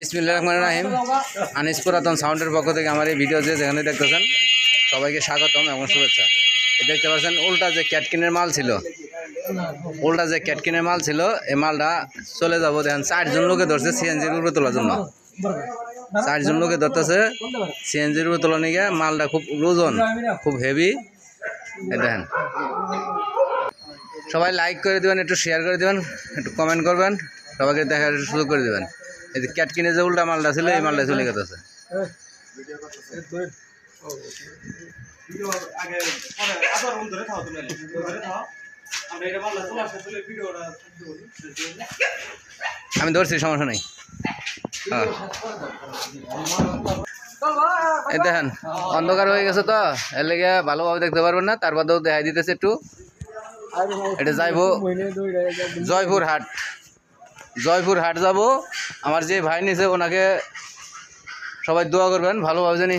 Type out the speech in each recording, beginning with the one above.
বিসমিল্লাহির রহমানির রহিম। আনিস পুরাতন সাউন্ডের পক্ষ থেকে আমার এই ভিডিও যেখানে দেখতেছেন সবাইকে স্বাগতম এবং শুভেচ্ছা। দেখতে পাচ্ছেন উল্টা যে ক্যাটকিনের মাল ছিল, এই মালটা চলে যাবো। দেখেন 4 জন লোকে ধরছে সিএনজির উপরে তোলার জন্য। 4 জন লোকে ধরতেছে সিএনজির উপরে তোলা নিয়ে। মালটা খুব ওজন, খুব হেভি। দেখেন, সবাই লাইক করে দেবেন, একটু শেয়ার করে দেবেন, একটু কমেন্ট করবেন, সবাইকে দেখার সুযোগ করে দেবেন। এই যে ক্যাটকিনে যে উল্টা মালটা ছিল, এই মালটা চলে গেছে। আমি ধরছি, সমস্যা নেই। হ্যাঁ, এই দেখেন অন্ধকার হয়ে গেছে তো, এর লেগে ভালোভাবে দেখতে পারবেন না। তার বাদেও দেখাই দিতেছে একটু। এটা যাইবো জয়পুর হাট যাব। আমার যে ভাই নিছে ওনাকে সবাই দোয়া করবেন, ভালোভাবে জানি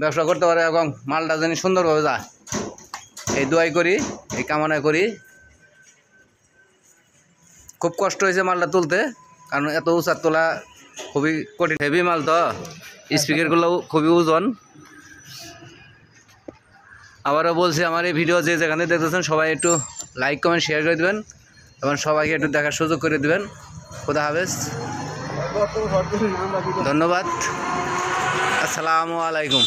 ব্যবসা করতে পারে এবং মালটা জানি সুন্দরভাবে যায়, এই দোয়াই করি, এই কামনা করি। খুব কষ্ট হয়েছে মালটা তুলতে, কারণ এত উঁচার তোলা খুবই কঠিন, হেভি মাল তো। স্পিকারগুলোও খুবই ওজন। আবারও বলছি, আমার এই ভিডিও যে যেখানে দেখতেছেন সবাই একটু লাইক কমেন্ট শেয়ার করে দেবেন এবং সবাইকে একটু দেখার সুযোগ করে দেবেন। খোদা হাফেজ, ধন্যবাদ, আসসালামু আলাইকুম।